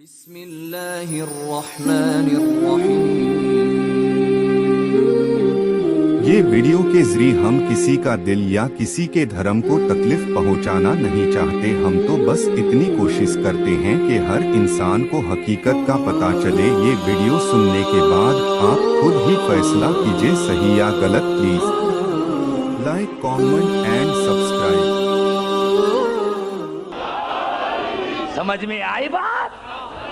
بسم اللہ الرحمن الرحیم۔ یہ ویڈیو کے ذریعے ہم کسی کا دل یا کسی کے دھرم کو تکلیف پہنچانا نہیں چاہتے، ہم تو بس اتنی کوشش کرتے ہیں کہ ہر انسان کو حقیقت کا پتہ چلے۔ یہ ویڈیو سننے کے بعد آپ خود ہی فیصلہ کیجئے صحیح یا غلط۔ Please like, comment and subscribe. سمجھ میں آئی بات؟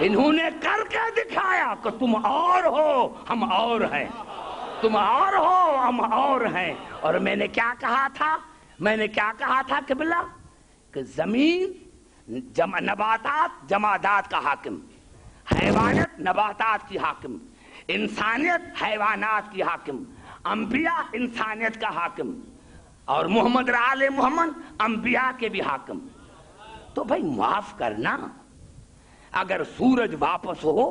انہوں نے کر کے دکھایا کہ تم اور ہو ہم اور ہیں، تم اور ہو ہم اور ہیں۔ اور میں نے کیا کہا تھا قبلہ؟ کہ زمین نباتات جمادات کا حاکم، حیوانات نباتات کی حاکم، انسانیت حیوانات کی حاکم، انبیاء انسانیت کا حاکم، اور محمد آل محمد انبیاء کے بھی حاکم۔ تو بھائی معاف کرنا، اگر سورج واپس ہو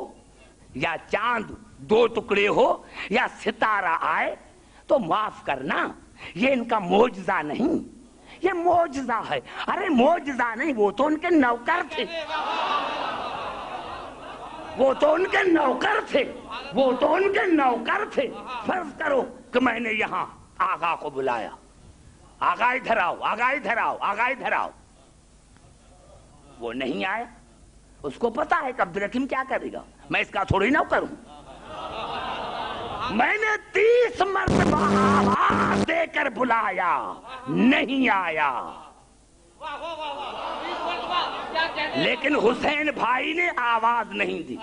یا چاند دو ٹکڑے ہو یا ستارہ آئے تو معاف کرنا، یہ ان کا معجزہ نہیں، یہ معجزہ ہے۔ ارے معجزہ نہیں، وہ تو ان کے نوکر تھے، وہ تو ان کے نوکر تھے۔ فرض کرو کہ میں نے یہاں آقا کو بلایا، آقا ادھر آؤ، آقا ادھر آؤ، آقا ادھر آؤ، وہ نہیں آیا۔ اس کو پتا ہے کہ عبدالحکیم کیا کرے گا، میں اس کا تھوڑی نہ کروں۔ میں نے 30 مرتبہ آواز دے کر بلایا، نہیں آیا، لیکن حسین بھائی نے آواز نہیں دی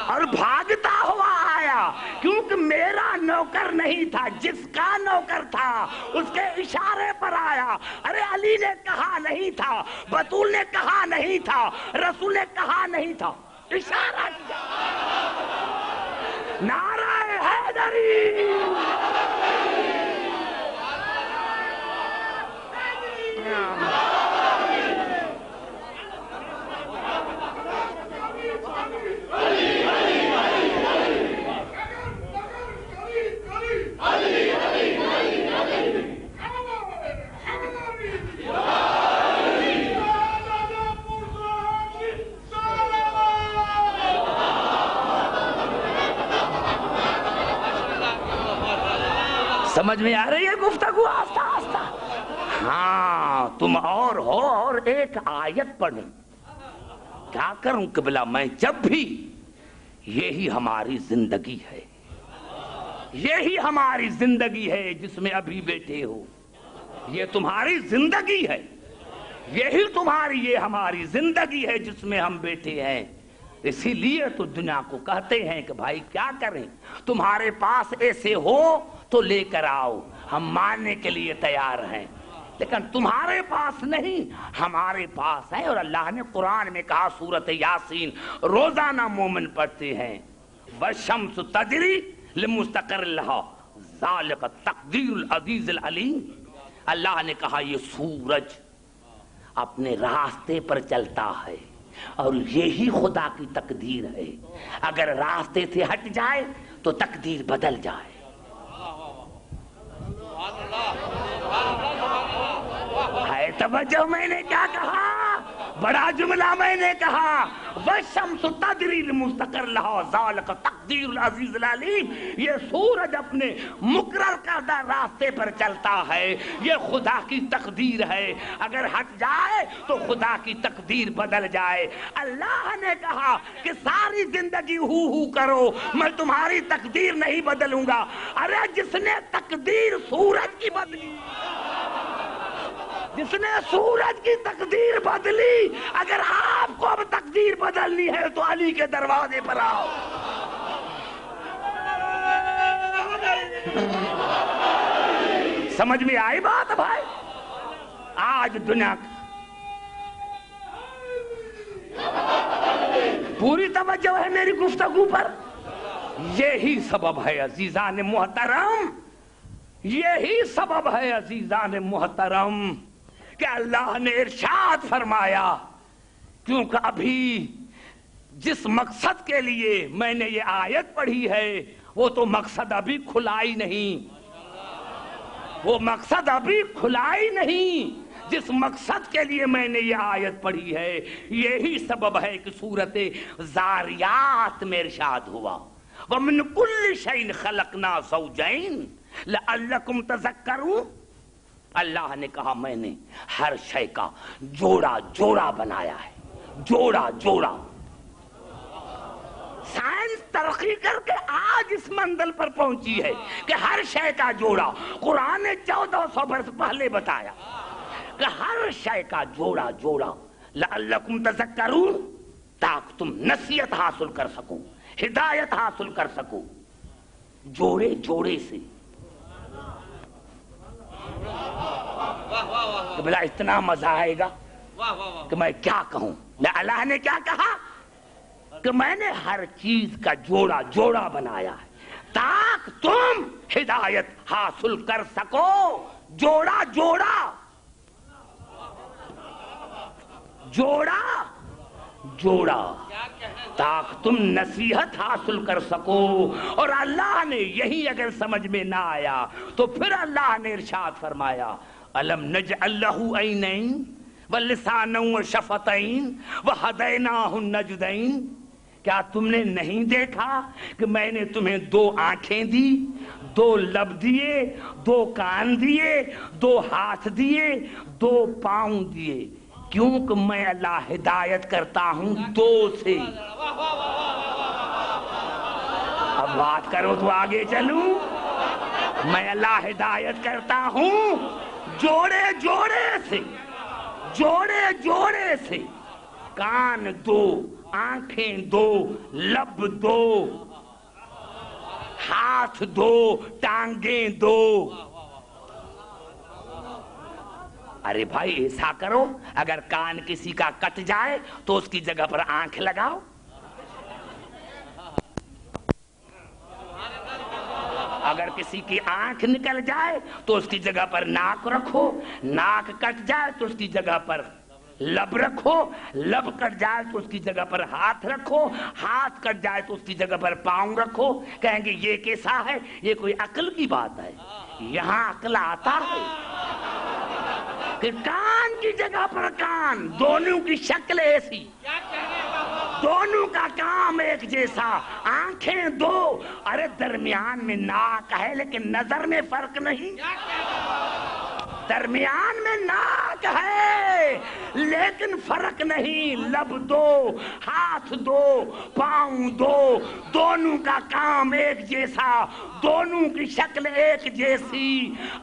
اور بھاگتا ہوا آیا، کیونکہ میرا نوکر نہیں تھا، جس کا نوکر تھا اس کے اشارے پر آیا۔ ارے علی نے کہا نہیں تھا، بطول نے کہا نہیں تھا، رسول نے کہا نہیں تھا، اشارہ کیا۔ نعرہ حیدری، سمجھ میں آ رہی ہے گفتگو آہستہ آہستہ؟ ہاں تم اور ہو، اور ایک آیت پڑھیں۔ کیا کروں قبلہ میں، جب بھی یہی ہماری زندگی ہے، یہی ہماری زندگی ہے جس میں ابھی بیٹھے ہو، یہ تمہاری زندگی ہے، یہی تمہاری، یہ ہماری زندگی ہے جس میں ہم بیٹھے ہیں۔ اسی لیے تو دنیا کو کہتے ہیں کہ بھائی کیا کریں، تمہارے پاس ایسے ہو تو لے کر آؤ، ہم ماننے کے لیے تیار ہیں، لیکن تمہارے پاس نہیں، ہمارے پاس ہے۔ اور اللہ نے قرآن میں کہا، سورۃ یاسین روزانہ مومن پڑھتے ہیں، وَالشَّمْسُ تَجْرِی لِمُسْتَقَرٍّ لَہَا ذَلِکَ تَقْدِیرُ الْعَزِیزِ الْعَلِیمِ۔ اللہ نے کہا یہ سورج اپنے راستے پر چلتا ہے اور یہی خدا کی تقدیر ہے، اگر راستے سے ہٹ جائے تو تقدیر بدل جائے۔ ہے توجہ؟ میں نے کیا کہا؟ بڑا جملہ میں نے کہا، وَالشَّمْسُ تَجْرِی لِمُسْتَقَرٍّ لَہَا ذَلِکَ تَقْدِیرُ الْعَزِیزِ الْعَلِیمِ۔ یہ سورج اپنے مقرر کردہ راستے پر چلتا ہے، یہ خدا کی تقدیر ہے، اگر ہٹ جائے تو خدا کی تقدیر بدل جائے۔ اللہ نے کہا کہ ساری زندگی ہو کرو، میں تمہاری تقدیر نہیں بدلوں گا۔ ارے جس نے تقدیر سورج کی بدلی، جس نے سورج کی تقدیر بدلی، اگر آپ کو اب تقدیر بدلنی ہے تو علی کے دروازے پر آؤ۔ سمجھ میں آئی بات بھائی؟ آج دنیا پوری توجہ ہے میری گفتگو پر۔ یہی سبب ہے عزیزان محترم، یہی سبب ہے عزیزان محترم کہ اللہ نے ارشاد فرمایا، کیونکہ ابھی جس مقصد کے لیے میں نے یہ آیت پڑھی ہے وہ تو مقصد ابھی کھلا ہی نہیں، وہ مقصد ابھی کھلا ہی نہیں۔ جس مقصد کے لیے میں نے یہ آیت پڑھی ہے یہی سبب ہے کہ سورت زاریات میں ارشاد ہوا وَمِن كُلِّ شَيْءٍ خَلَقْنَا زَوْجَيْنِ لَعَلَّكُمْ تَذَكَّرُونَ۔ اللہ نے کہا میں نے ہر شے کا جوڑا جوڑا بنایا ہے، جوڑا جوڑا۔ سائنس ترقی کر کے آج اس منزل پر پہنچی ہے کہ ہر شے کا جوڑا، قرآن نے 1400 برس پہلے بتایا کہ ہر شے کا جوڑا جوڑا، لعلکم تذکرون، تاکہ تم نصیحت حاصل کر سکو، ہدایت حاصل کر سکو، جوڑے جوڑے سے۔ کہ بلا اتنا مزہ آئے گا کہ میں کیا کہوں۔ اللہ نے کیا کہا کہ میں نے ہر چیز کا جوڑا جوڑا بنایا ہے تاکہ تم ہدایت حاصل کر سکو، جوڑا جوڑا جوڑا جوڑا، تاکہ تم نصیحت حاصل کر سکو۔ اور اللہ نے یہی اگر سمجھ میں نہ آیا تو پھر اللہ نے ارشاد فرمایا الم نجعل لہ عینین ولسانا وشفتین وہدیناہ النجدین۔ کیا تم نے نہیں دیکھا کہ میں نے تمہیں 2 آنکھیں دی، 2 لب دیے، 2 کان دیے، 2 ہاتھ دیے، 2 پاؤں دیے؟ کیونکہ میں اللہ ہدایت کرتا ہوں 2 سے۔ اب بات کرو تو آگے چلوں۔ میں اللہ ہدایت کرتا ہوں جوڑے جوڑے سے، جوڑے جوڑے سے، کان 2، آنکھیں 2، لب 2، ہاتھ 2، ٹانگیں 2۔ ارے بھائی ایسا کرو، اگر کان کسی کا کٹ جائے تو اس کی جگہ پر آنکھ لگاؤ، اگر کسی کی آنکھ نکل جائے تو اس کی جگہ پر ناک رکھو، ناک کٹ جائے تو اس کی جگہ پر لب رکھو، لب کٹ جائے تو اس کی جگہ پر ہاتھ رکھو، ہاتھ کٹ جائے تو اس کی جگہ پر پاؤں رکھو۔ کہیں گے یہ کیسا ہے؟ یہ کوئی عقل کی بات ہے؟ یہاں عقل آتا ہے کہ کان کی جگہ پر کان، دونوں کی شکل ایسی، دونوں کا کام ایک جیسا، آنکھیں 2، ارے درمیان میں ناک ہے لیکن نظر میں فرق نہیں، درمیان میں ناک ہے لیکن فرق نہیں، لب 2، ہاتھ 2، پاؤں 2، دونوں کا کام ایک جیسا، دونوں کی شکل ایک جیسی۔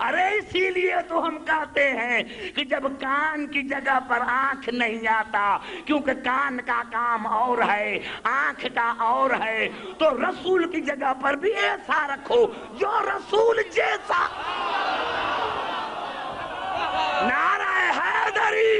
ارے اسی لیے تو ہم کہتے ہیں کہ جب کان کی جگہ پر آنکھ نہیں آتا، کیونکہ کان کا کام اور ہے، آنکھ کا اور ہے، تو رسول کی جگہ پر بھی ایسا رکھو جو رسول جیسا۔ نعرہ حیدری،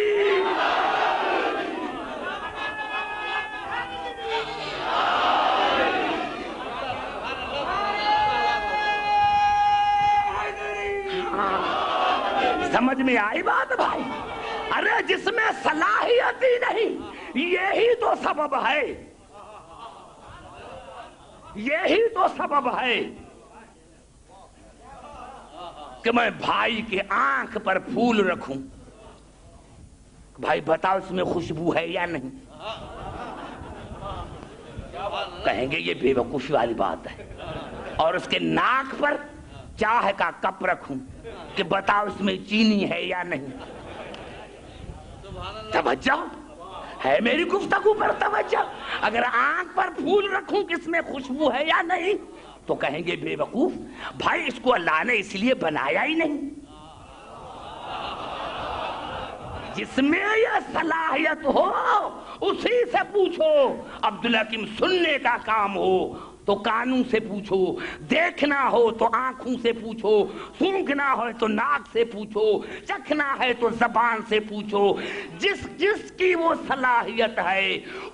سمجھ میں آئی بات بھائی؟ ارے جس میں صلاحیت ہی نہیں، یہی تو سبب ہے، یہی تو سبب ہے کہ میں بھائی کے آنکھ پر پھول رکھوں۔ بھائی بتاؤ اس میں خوشبو ہے یا نہیں؟ کہیں گے یہ بے وقوفی والی بات ہے۔ اور اس کے ناک پر چائے کا کپ رکھوں کہ بتاؤ اس میں چینی ہے یا نہیں؟ توجہ ہے میری گفتگو پر، توجہ۔ اگر آنکھ پر پھول رکھوں کہ اس میں خوشبو ہے یا نہیں تو کہیں گے بے وقوف۔ بھائی اس کو اللہ نے اس لیے بنایا ہی نہیں، جس میں یہ صلاحیت ہو اسی سے پوچھو۔ عبدالحکیم سننے کا کام ہو تو کانوں سے پوچھو، دیکھنا ہو تو آنکھوں سے پوچھو، سونگھنا ہو تو ناک سے پوچھو، چکھنا ہے تو زبان سے پوچھو، جس جس کی وہ صلاحیت ہے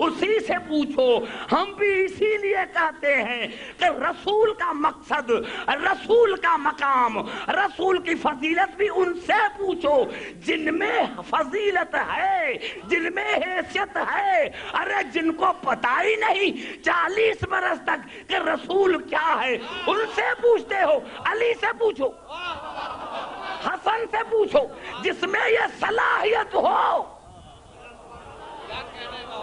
اسی سے پوچھو۔ ہم بھی اسی لیے کہتے ہیں کہ رسول کا مقصد، رسول کا مقام، رسول کی فضیلت بھی ان سے پوچھو جن میں فضیلت ہے، جن میں حیثیت ہے۔ ارے جن کو پتہ ہی نہیں 40 برس تک کہ رسول کیا ہے، ان سے پوچھتے ہو، علی سے پوچھو، حسن سے پوچھو جس میں یہ صلاحیت ہو.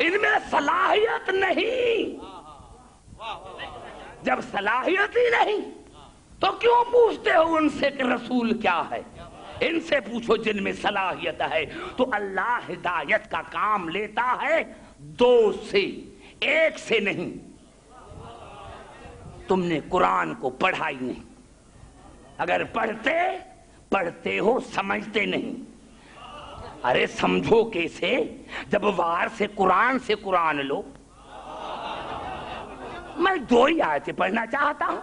ان میں صلاحیت نہیں. جب صلاحیت ہی نہیں تو کیوں پوچھتے ہو ان سے کہ رسول کیا ہے؟ ان سے پوچھو جن میں صلاحیت ہے. تو اللہ ہدایت کا کام لیتا ہے دو سے، ایک سے نہیں. تم نے قرآن کو پڑھا ہی نہیں. اگر پڑھتے ہو سمجھتے نہیں. ارے سمجھو کیسے جب وار سے قرآن لو. میں 2 ہی آیتیں پڑھنا چاہتا ہوں،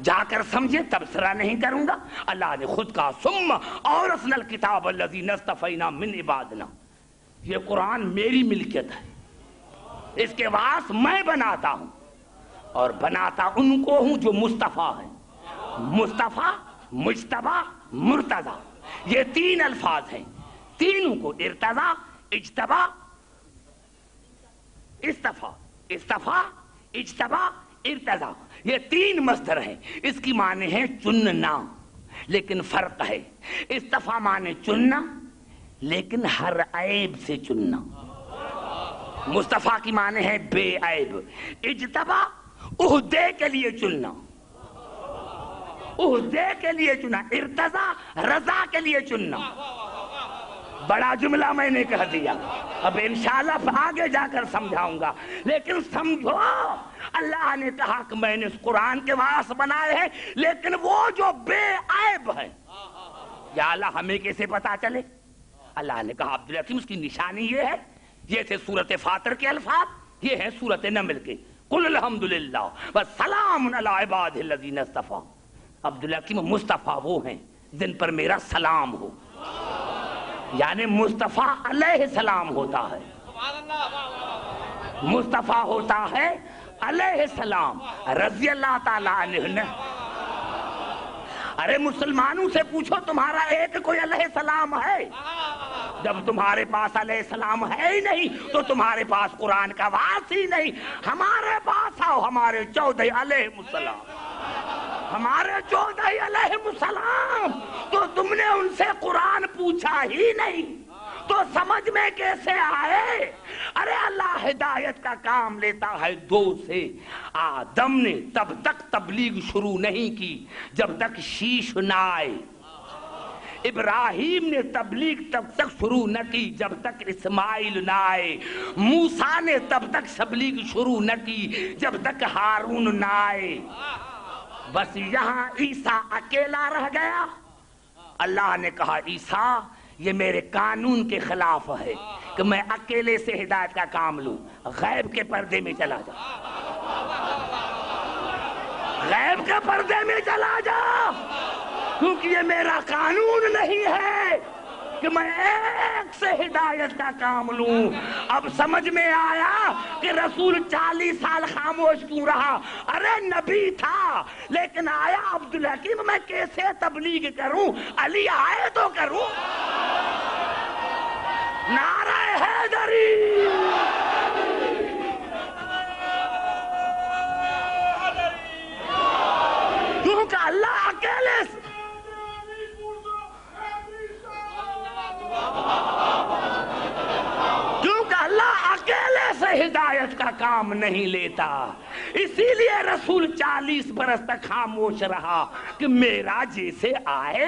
جا کر سمجھے تبصرہ نہیں کروں گا. اللہ نے خود کہا ثم اورثنا الکتاب الذین اصطفینا من عبادنا. یہ قرآن میری ملکیت ہے، اس کے واس میں بناتا ہوں، اور بناتا ان کو ہوں جو مصطفیٰ ہے. مصطفیٰ، مجتبی، مرتضی، یہ 3 الفاظ ہیں. تینوں کو ارتضا، اجتبا، استفا، اجتبا، ارتضا، یہ 3 مصدر ہیں. اس کی معنی ہے چننا، لیکن فرق ہے. استفا معنی چننا لیکن ہر عیب سے چننا. مصطفیٰ کی معنی ہے بے عیب. اجتبا عہدے کے لیے چننا، عہدے کے لیے چنا. ارتضا رضا کے لیے چننا. بڑا جملہ میں نے کہہ دیا، اب انشاءاللہ آگے جا کر سمجھاؤں گا. لیکن سمجھو اللہ نے کہا کہ میں نے اس قرآن کے واس بنائے ہیں، لیکن وہ جو بے عیب ہے. یا اللہ ہمیں کیسے پتا چلے؟ اللہ نے کہا عبدالحکیم اس کی نشانی یہ ہے. یہ تھے سورۃ فاطر کے الفاظ، یہ ہے سورۃ نمل کے. قل الحمدللہ والسلام علی عبادہ الذین اصطفیٰ. عبدالحکیم مصطفیٰ وہ ہیں جن پر میرا سلام ہو، یعنی مصطفیٰ علیہ السلام ہوتا ہے. مصطفیٰ ہوتا ہے علیہ السلام رضی اللہ تعالیٰ عنہ. ارے مسلمانوں سے پوچھو تمہارا ایک کوئی علیہ السلام ہے؟ جب تمہارے پاس علیہ السلام ہے ہی نہیں تو تمہارے پاس قرآن کا واس ہی نہیں. ہمارے پاس آؤ، ہمارے 14 علیہ السلام، ہمارے 14 علیہ السلام. تو تم نے ان سے قرآن پوچھا ہی نہیں تو سمجھ میں کیسے آئے؟ ارے اللہ ہدایت کا کام لیتا ہے 2 سے. آدم نے تب تک تبلیغ شروع نہیں کی جب تک شیش نہ آئے. ابراہیم نے تبلیغ تب تک شروع نہ کی جب تک اسماعیل نہ آئے. موسیٰ نے تب تک تبلیغ شروع نہ کی جب تک ہارون نہ آئے. بس یہاں عیسیٰ اکیلا رہ گیا. اللہ نے کہا عیسیٰ یہ میرے قانون کے خلاف ہے کہ میں اکیلے سے ہدایت کا کام لوں. غیب کے پردے میں چلا جا، غیب کے پردے میں چلا جا، کیونکہ یہ میرا قانون نہیں ہے کہ میں ایک سے ہدایت کا کام لوں. اب سمجھ میں آیا کہ رسول 40 سال خاموش کیوں رہا؟ ارے نبی تھا لیکن آیا عبدالحکیم میں کیسے تبلیغ کروں؟ علی آئے تو کروں. نعرہ حیدری، کیونکہ اللہ اکیلے سے ہدایت کا کام نہیں لیتا. اسی لیے رسول 40 برس تک خاموش رہا کہ میرا جیسے آئے،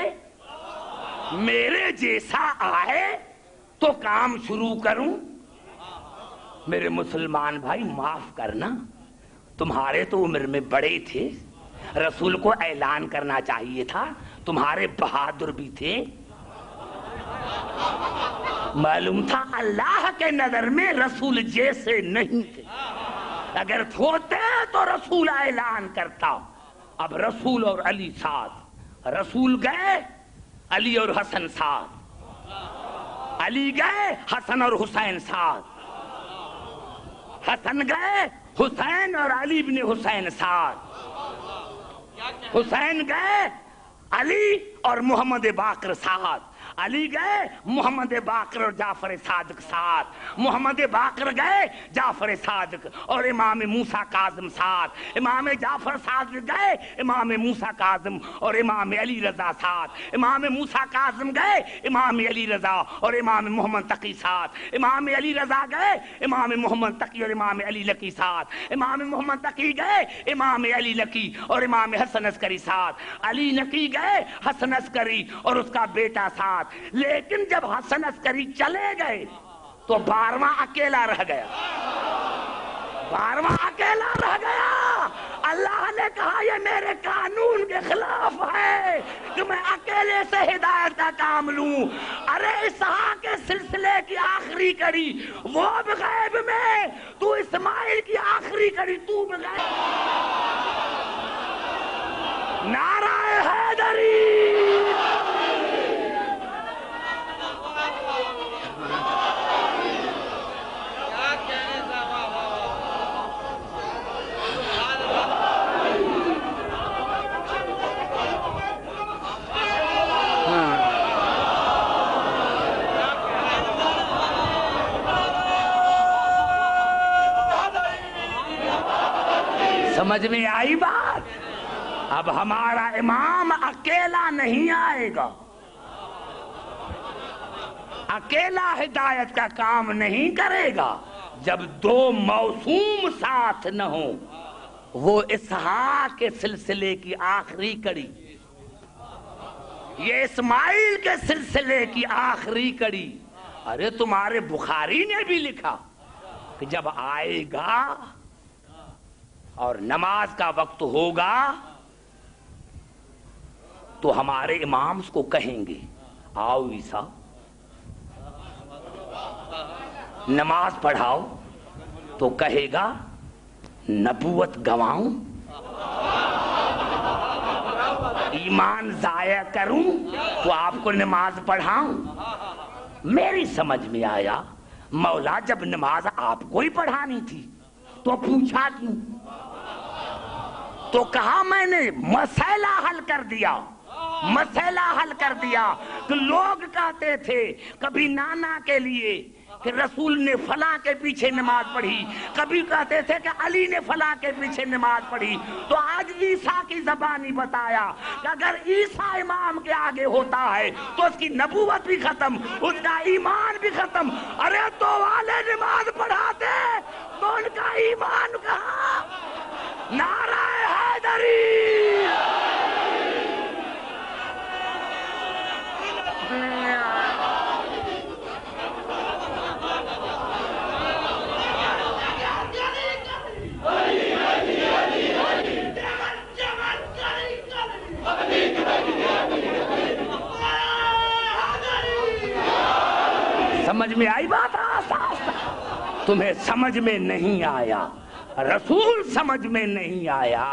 میرے جیسا آئے تو کام شروع کروں. میرے مسلمان بھائی معاف کرنا، تمہارے تو عمر میں بڑے تھے، رسول کو اعلان کرنا چاہیے تھا. تمہارے بہادر بھی تھے، معلوم تھا اللہ کے نظر میں رسول جیسے نہیں تھے. اگر ہوتے تو رسول اعلان کرتا. اب رسول اور علی ساتھ، رسول گئے علی اور حسن ساتھ، علی گئے حسن اور حسین ساتھ، حسن گئے حسین اور علی بن حسین ساتھ، حسین گئے علی اور محمد باقر ساتھ، علی گئے محمد باقر اور جعفر صادق ساتھ، محمد باقر گئے جعفر صادق اور امام موسیٰ کاظم ساتھ، امام جعفر صادق گئے امام موسیٰ کاظم اور امام علی رضا ساتھ، امام موسیٰ کاظم گئے امام علی رضا اور امام محمد تقی ساتھ، امام علی رضا گئے امام محمد تقی اور امام علی لکی ساتھ، امام محمد تقی گئے امام علی لکی اور امام حسن عسکری ساتھ، علی نقی گئے حسن عسکری اور اس کا بیٹا ساتھ۔ لیکن جب حسن عسکری چلے گئے تو 12واں اکیلا رہ گیا، 12واں اکیلا رہ گیا۔ اللہ نے کہا یہ میرے قانون کے خلاف ہے کہ میں اکیلے سے ہدایت کا کام لوں۔ ارے اسحاق کے سلسلے کی آخری کڑی وہ بھی غیب میں، تو اسماعیل کی آخری کڑی تو بھی غیب۔ نعرہ حیدری، سمجھ میں آئی بات؟ اب ہمارا امام اکیلا نہیں آئے گا، اکیلا ہدایت کا کام نہیں کرے گا جب 2 موسوم ساتھ نہ ہوں۔ وہ اسحاق کے سلسلے کی آخری کڑی، یہ اسماعیل کے سلسلے کی آخری کڑی۔ ارے تمہارے بخاری نے بھی لکھا کہ جب آئے گا اور نماز کا وقت ہوگا تو ہمارے امام اس کو کہیں گے آؤ عیسیٰ نماز پڑھاؤ، تو کہے گا نبوت گواؤں، ایمان ضائع کروں تو آپ کو نماز پڑھاؤں۔ میری سمجھ میں آیا مولا جب نماز آپ کو ہی پڑھانی تھی تو پوچھا کیوں؟ تو کہا میں نے مسئلہ حل کر دیا، مسئلہ حل کر دیا کہ لوگ کہتے تھے کبھی نانا کے لیے کہ رسول نے فلاں کے پیچھے نماز پڑھی، کبھی کہتے تھے کہ علی نے فلاں کے پیچھے نماز پڑھی، تو آج عیسیٰ کی زبانی بتایا کہ اگر عیسیٰ امام کے آگے ہوتا ہے تو اس کی نبوت بھی ختم، اس کا ایمان بھی ختم۔ ارے تو والے نماز پڑھاتے تو ان کا ایمان کہاں؟ نعرہ حیدری، سمجھ میں آئی بات؟ تمہیں سمجھ میں نہیں آیا، رسول سمجھ میں نہیں آیا،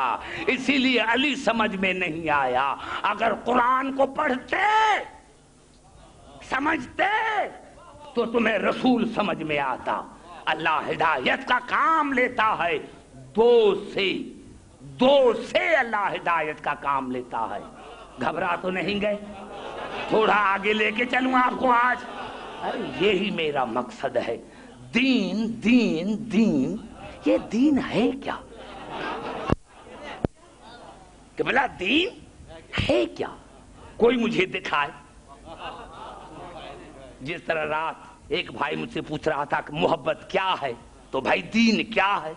اسی لیے علی سمجھ میں نہیں آیا۔ اگر قرآن کو پڑھتے سمجھتے تو تمہیں رسول سمجھ میں آتا۔ اللہ ہدایت کا کام لیتا ہے، دو سے اللہ ہدایت کا کام لیتا ہے۔ گھبرا تو نہیں گئے؟ تھوڑا آگے لے کے چلوں آپ کو آج۔ ارے یہی میرا مقصد ہے، دین دین دین، یہ دین ہے کیا؟ کہ بلا دین ہے کیا؟ کوئی مجھے دکھائے۔ جس طرح رات ایک بھائی مجھ سے پوچھ رہا تھا کہ محبت کیا ہے، تو بھائی دین کیا ہے؟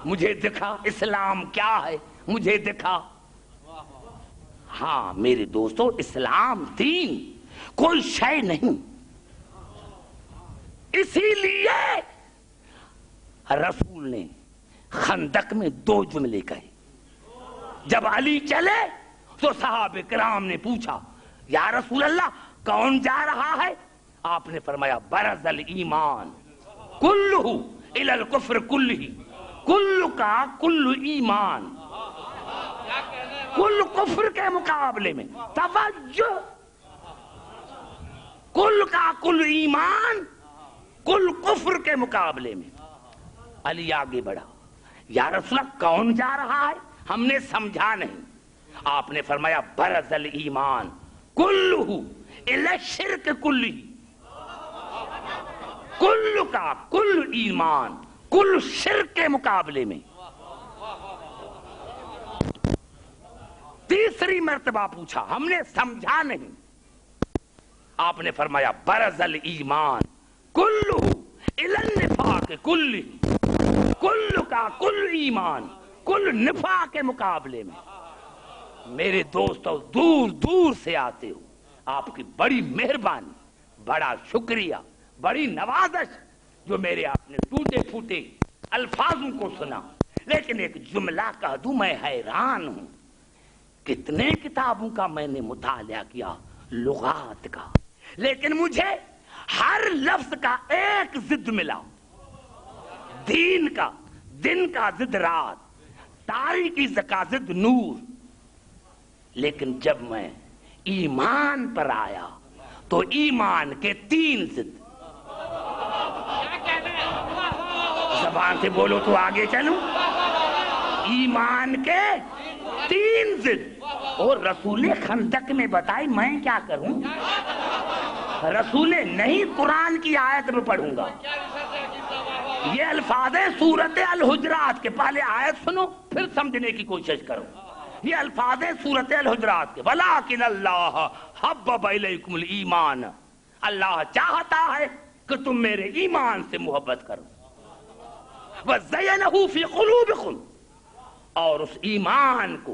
مجھے دکھا۔ اسلام کیا ہے؟ مجھے دکھا۔ ہاں میرے دوستو، اسلام دین کوئی شے نہیں، اسی لیے رسول نے خندق میں 2 جملے کہے۔ جب علی چلے تو صحابہ کرام نے پوچھا یا رسول اللہ کون جا رہا ہے؟ آپ نے فرمایا برز الایمان کلہ الی الکفر کلہ، کل کا کل ایمان، کل کفر کے مقابلے میں توجہ، کل کا کل ایمان کل کفر کے مقابلے میں۔ علی آگے بڑھا، یا رسول اللہ کون جا رہا ہے؟ ہم نے سمجھا نہیں۔ آپ نے فرمایا برز الایمان کلہ الی شرک کلہ، کل کا کل ایمان کل شرک کے مقابلے میں۔ تیسری مرتبہ پوچھا، ہم نے سمجھا نہیں، آپ نے فرمایا برز الایمان کلہ الی النفاق کلہ، کل کا کل ایمان کل نفاق کے مقابلے میں۔ میرے دوستو دور دور سے آتے ہو، آپ کی بڑی مہربانی، بڑا شکریہ، بڑی نوازش جو میرے آپ نے ٹوٹے پھوٹے الفاظوں کو سنا، لیکن ایک جملہ کہہ دوں، میں حیران ہوں، کتنے کتابوں کا میں نے مطالعہ کیا لغات کا، لیکن مجھے ہر لفظ کا ایک ضد ملا، دین کا، دن کا ضد رات، تاریکی کا ضد نور، لیکن جب میں ایمان پر آیا تو ایمان کے تین ضد، زبان سے بولو تو آگے چلوں، ایمان کے تین ضد، اور رسول خندق میں بتائی، میں کیا کروں، رسول نہیں قرآن کی آیت میں پڑھوں گا، یہ الفاظ ہے سورت الحجرات کے، پہلے آیت سنو پھر سمجھنے کی کوشش کرو، یہ الفاظ ہے سورت الحجرات کے، وَلَٰكِنَ اللَّهَ حَبَّبَ إِلَيْكُمُ الْإِيمَانَ، اللہ چاہتا ہے کہ تم میرے ایمان سے محبت کرو، وَزَيَّنَهُ فِي قُلُوبِكُمْ، اور اس ایمان کو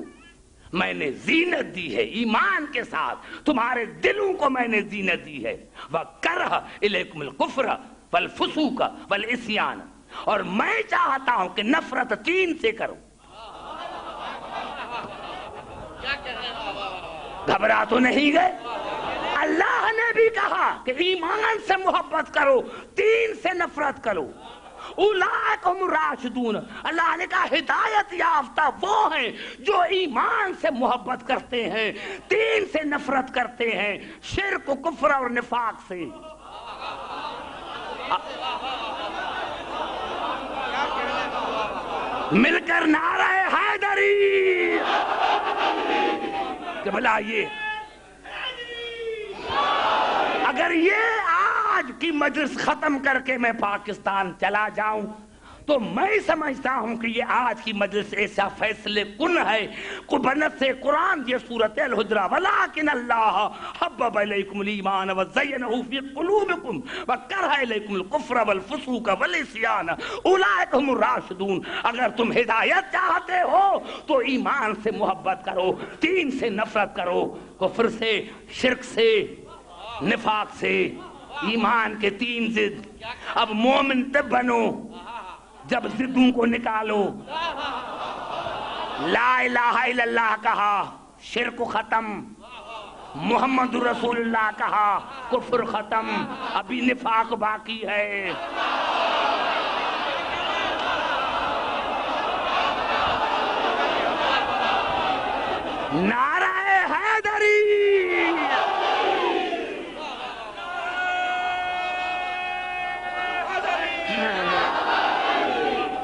میں نے زینت دی ہے، ایمان کے ساتھ تمہارے دلوں کو میں نے زینت دی ہے، وَكَرَّهَ إِلَيْكُمُ الْكُفْرَ وَالْفُسُوقَ وَالْعِصْيَانَ، اور میں چاہتا ہوں کہ نفرت تین سے کرو۔ گھبرا تو نہیں گئے؟ اللہ نے بھی کہا کہ ایمان سے محبت کرو، تین سے نفرت کرو، اولئک هم الراشدون، اللہ نے کہا ہدایت یافتہ وہ ہیں جو ایمان سے محبت کرتے ہیں، تین سے نفرت کرتے ہیں، شرک و کفر اور نفاق سے۔ مل کر نعرہ حیدری کہ بھلا یہ اگر یہ آج کی مجلس ختم کر کے میں پاکستان چلا جاؤں تو میں سمجھتا ہوں کہ یہ آج کی مجلس ایسا فیصلے کن ہے، بنت سے قرآن یہ سورت الحجرہ، وَلَٰكِنَ اللَّهَ حَبَّبَ إِلَيْكُمُ الْإِيمَانَ وَزَيَّنَهُ فِي قُلُوبِكُمْ وَكَرَّهَ إِلَيْكُمُ الْكُفْرَ وَالْفُسُوقَ وَالْعِصْيَانَ أُولَٰئِكَ هُمُ الرَّاشِدُونَ، اگر تم ہدایت چاہتے ہو تو ایمان سے محبت کرو، تین سے نفرت کرو، کفر سے، شرک سے، نفاق سے، ایمان کے تین ضد۔ اب مومن تب بنو جب ضدوں کو نکالو، لا الہ الا اللہ کہا شرک ختم، محمد رسول اللہ کہا کفر ختم، ابھی نفاق باقی ہے۔ نعرہ حیدری،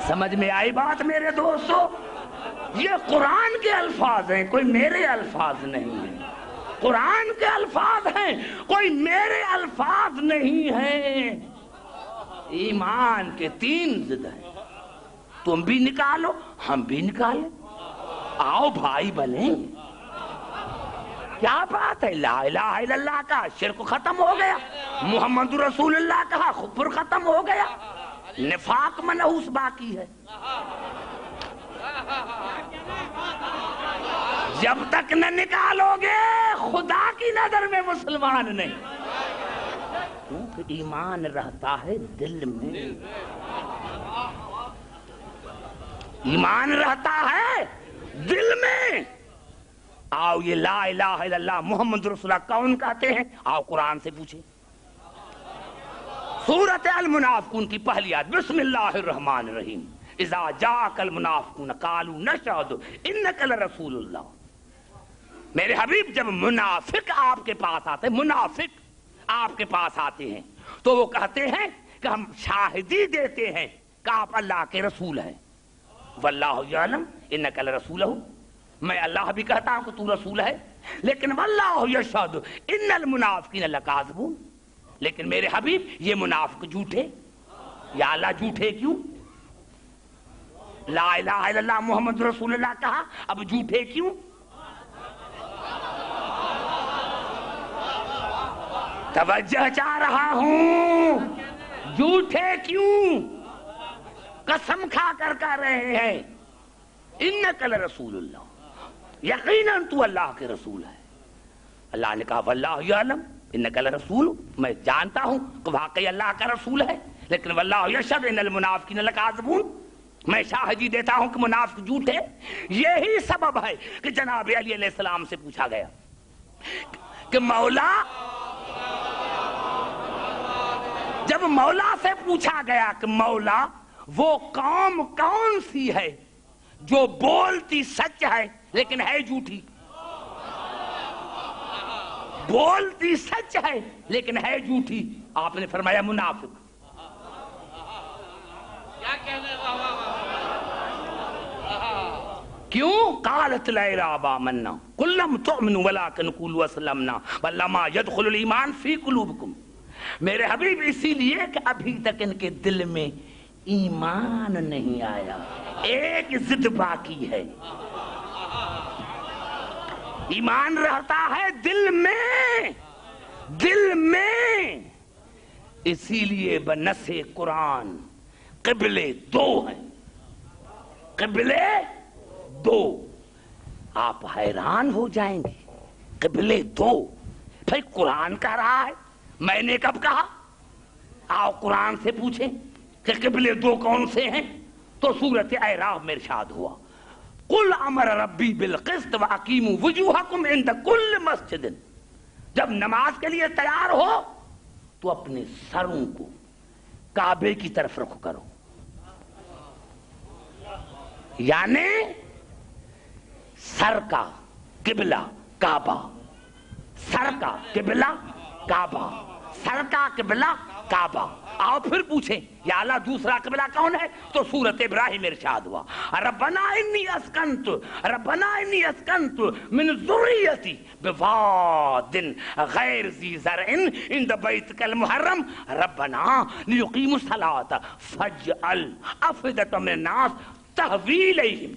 سمجھ میں آئی بات میرے دوستو؟ یہ قرآن کے الفاظ ہیں، کوئی میرے الفاظ نہیں ہیں، قرآن کے الفاظ ہیں، کوئی میرے الفاظ نہیں ہیں۔ ایمان کے تین ضد ہیں، تم بھی نکالو ہم بھی نکالیں، آؤ بھائی بنے۔ کیا بات ہے، لا الہ الا اللہ کا شرک ختم ہو گیا، محمد رسول اللہ کہا کفر ختم ہو گیا، نفاق منحوس باقی ہے۔ جب تک نہ نکالو گے خدا کی نظر میں مسلمان نہیں، کیونکہ ایمان رہتا ہے دل میں، ایمان رہتا ہے دل میں۔ آؤ یہ لا الہ الا اللہ محمد رسول اللہ کون کہتے ہیں؟ آؤ قرآن سے پوچھیں، سورۃ المنافقون کی پہلی آیت، بسم اللہ الرحمن الرحیم، اذا جاءک المنافقون قالوا نشہد انک لرسول اللہ۔ میرے حبیب جب منافق آپ کے پاس آتے، منافق آپ کے پاس آتے ہیں تو وہ کہتے ہیں کہ ہم شاہدی دیتے ہیں کہ آپ اللہ کے رسول ہیں، واللہ یعلم انک لرسولہ، میں اللہ بھی کہتا ہوں کہ تو رسول ہے، لیکن واللہ یشہد ان المنافقین لکاذبون، لیکن میرے حبیب یہ منافق جھوٹے. یا اللہ جھوٹے کیوں؟ لا الہ الا اللہ محمد رسول اللہ کہا، اب جھوٹے کیوں؟ توجہ چاہ رہا ہوں، جھوٹے کیوں؟ قسم کھا کر کہہ رہے ہیں انک لرسول اللہ، یقیناً تو اللہ کے رسول ہے. اللہ نے کہا واللہ یعلم انک لرسول، میں جانتا ہوں کہ واقعی اللہ کا رسول ہے، لیکن واللہ یشہد ان المنافقین لکاذبون، میں شاہدی دیتا ہوں کہ منافق جھوٹے. یہی سبب ہے کہ جناب علی علیہ السلام سے پوچھا گیا کہ مولا، جب مولا سے پوچھا گیا کہ مولا وہ قوم کون سی ہے جو بولتی سچ ہے لیکن ہے جھوٹی؟ بولتی سچ ہے لیکن ہے جھوٹی. آپ نے فرمایا منافق. کیوں؟ قالت العراب آمنا قل لم تؤمنوا ولكن قولوا اسلمنا ولما يدخل الایمان فی قلوبکم. میرے حبیب اسی لیے کہ ابھی تک ان کے دل میں ایمان نہیں آیا، ایک ضد باقی ہے. ایمان رہتا ہے دل میں، دل میں. اسی لیے بنص قرآن قبلے دو ہیں، قبلے دو. آپ حیران ہو جائیں گے، قبلے دو. بھائی قرآن کہہ رہا ہے، میں نے کب کہا؟ آؤ قرآن سے پوچھیں کہ قبلے دو کون سے ہیں. تو سورۃ اعراف میں ارشاد ہوا قل امر ربی بالقسط واقیموا وجوہکم عند کل مسجد. جب نماز کے لیے تیار ہو تو اپنے سروں کو کعبے کی طرف رخ کرو، یعنی سر کا قبلہ کعبہ، سر کا قبلہ کعبہ، سر کا قبلہ کعبہ. آؤ پھر پوچھیں یا اللہ دوسرا قبلہ کون ہے؟ تو سورۃ ابراہیم ارشاد ہوا ربنا انی اسکنت من ذریتی بواد غیر ذی زرع عند بیتک المحرم ربنا لیقیموا الصلاۃ فاجعل افئدة من الناس تہوی الیہم.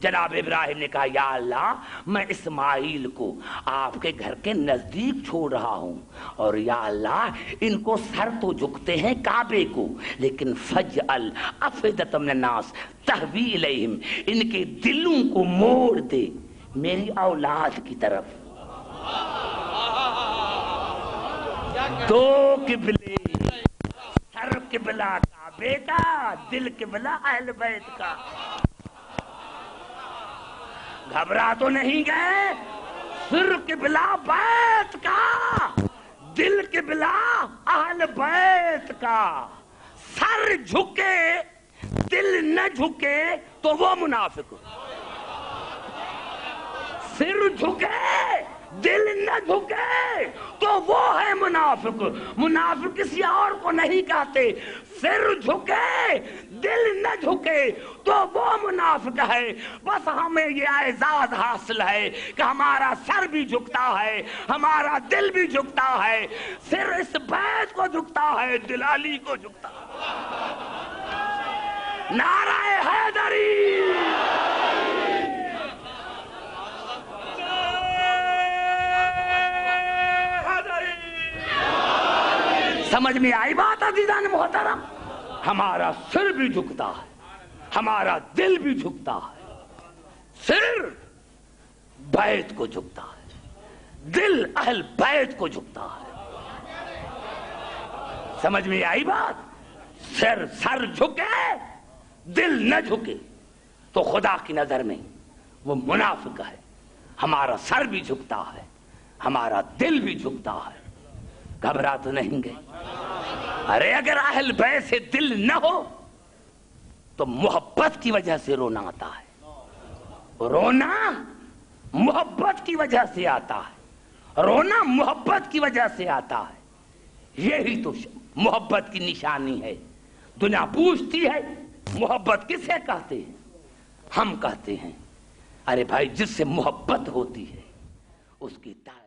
جناب ابراہیم نے کہا یا اللہ میں اسماعیل کو آپ کے گھر کے نزدیک چھوڑ رہا ہوں، اور یا اللہ ان کو سر تو جھکتے ہیں کعبے کو، لیکن فجعل افئدۃ من الناس تہوی الیہم، ان کے دلوں کو موڑ دے میری اولاد کی طرف. دو قبلے، سر قبلہ کعبے کا، دل قبلہ اہل بیت کا. گھبرا تو نہیں گئے؟ سر قبلہ بیت کا، دل قبلہ اہل بیت کا. سر جھکے دل نہ جھکے تو وہ منافق. سر جھکے دل نہ جھکے تو وہ ہے منافق. منافق کسی اور کو نہیں کہتے. سر جھکے دل نہ جھکے تو وہ منافق ہے. بس ہمیں یہ اعزاز حاصل ہے کہ ہمارا سر بھی جھکتا ہے، ہمارا دل بھی جھکتا ہے. سر اس بیت کو جھکتا ہے، دل علی کو جھکتا ہے. نعرہ حیدری. سمجھ میں آئی بات عزیزان محترم؟ ہمارا سر بھی جھکتا ہے، ہمارا دل بھی جھکتا ہے. سر بیت کو جھکتا ہے، دل اہل بیت کو جھکتا ہے. سمجھ میں آئی بات؟ سر جھکے دل نہ جھکے تو خدا کی نظر میں وہ منافق ہے. ہمارا سر بھی جھکتا ہے، ہمارا دل بھی جھکتا ہے. گھبرا تو نہیں گئے؟ ارے اگر اہل بیت سے دل نہ ہو تو محبت کی وجہ سے رونا آتا ہے. رونا محبت کی وجہ سے آتا ہے، رونا محبت کی وجہ سے آتا ہے. یہی تو محبت کی نشانی ہے. دنیا پوچھتی ہے محبت کسے کہتے ہیں؟ ہم کہتے ہیں ارے بھائی جس سے محبت ہوتی ہے اس کی تعریف